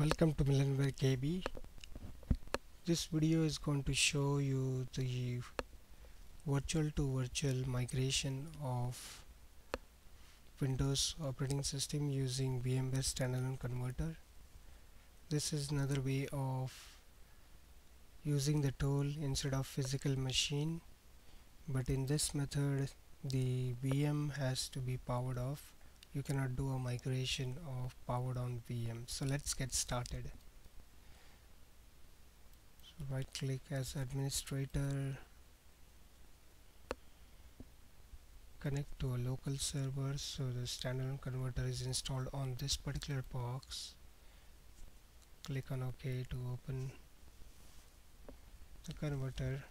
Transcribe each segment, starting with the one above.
Welcome to VMware KB. This video is going to show you the virtual to virtual migration of Windows operating system using VMware Standalone converter. This is another way of using the tool instead of physical machine, but in this method the VM has to be powered off. You cannot do a migration of powered on VM. So let's get started. So right click as administrator, connect to a local server. So the standalone converter is installed on this particular box. Click on OK to open the converter.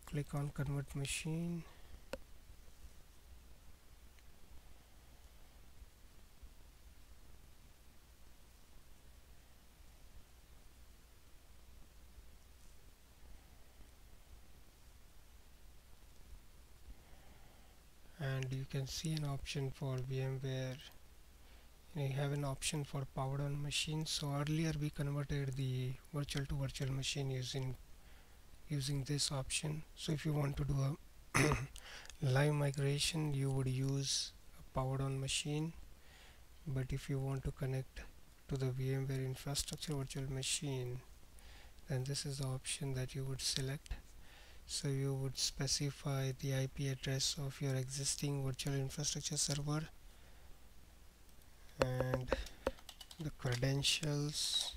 Click on convert machine. And you can see an option for VMware. You have an option for powered on machine. So earlier we converted the virtual to virtual machine using this option. So if you want to do a live migration, you would use a powered on machine. But if you want to connect to the VMware infrastructure virtual machine, then this is the option that you would select. So you would specify the IP address of your existing virtual infrastructure server and the credentials.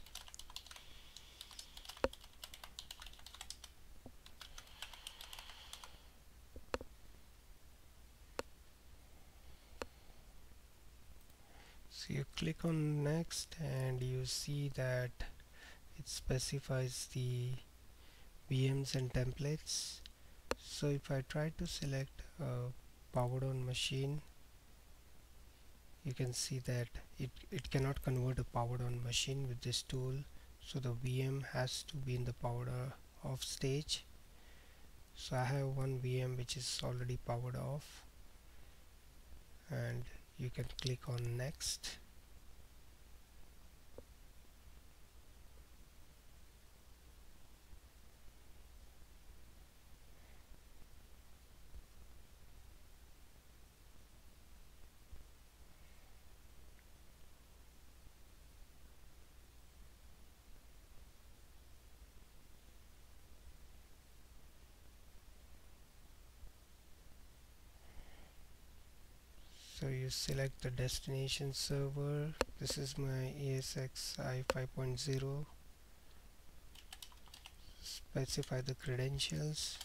So you click on next and you see that it specifies the VMs and templates. So if I try to select a powered on machine, you can see that it cannot convert a powered on machine with this tool. So the VM has to be in the powered off stage. So I have one VM which is already powered off, and you can click on next. So you select the destination server. This is my ESXi 5.0. Specify the credentials.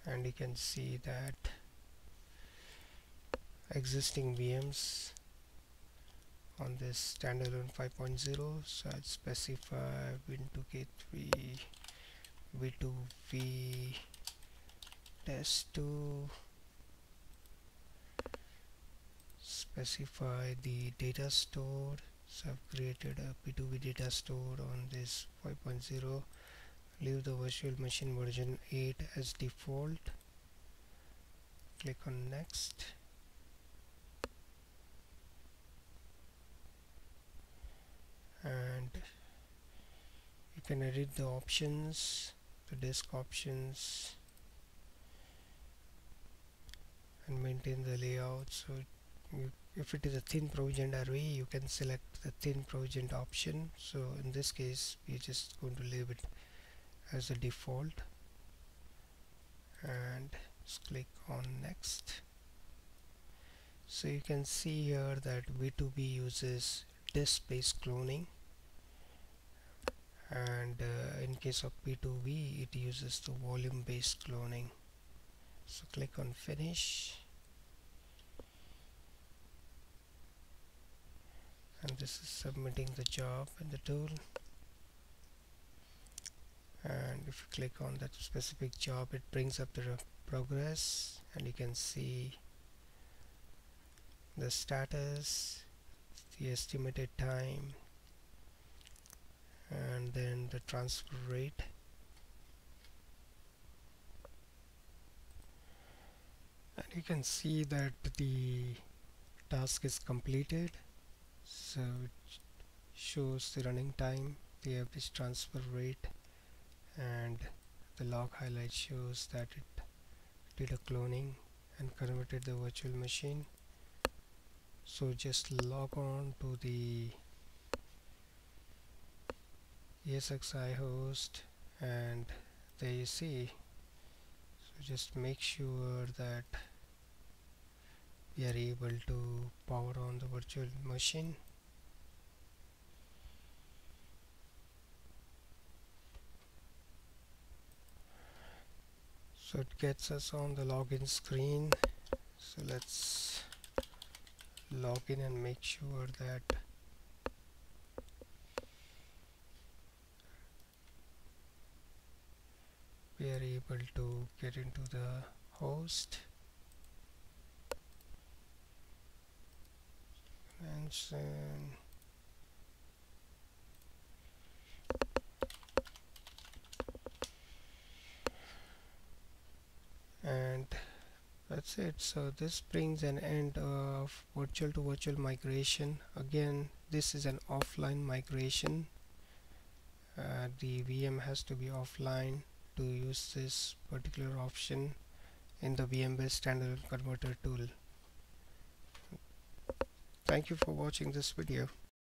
And you can see that existing VMs on this standalone 5.0. So I'd specify Win2K3, V2V, test2. Specify the data stored. So I've created a P2V data stored on this 5.0. Leave the virtual machine version 8 as default. Click on next. And you can edit the options, the disk options, and maintain the layout. So if it is a thin provisioned array, you can select the thin provisioned option. So in this case we're just going to leave it as a default, and just click on next. So you can see here that V2B uses disk based cloning, and in case of P2V it uses the volume based cloning. So click on finish, and this is submitting the job in the tool. And if you click on that specific job, it brings up the progress, and you can see the status, the estimated time, and then the transfer rate. And you can see that the task is completed, so it shows the running time, the average transfer rate, and the log highlight shows that it did a cloning and converted the virtual machine. So just log on to the ESXi host, and there you see. So just make sure that we are able to power on the virtual machine. So it gets us on the login screen. So let's log in and make sure that we are able to get into the host. And that's it. So this brings an end of virtual to virtual migration. Again, this is an offline migration. The VM has to be offline to use this particular option in the VMware Standalone Converter tool. Thank you for watching this video.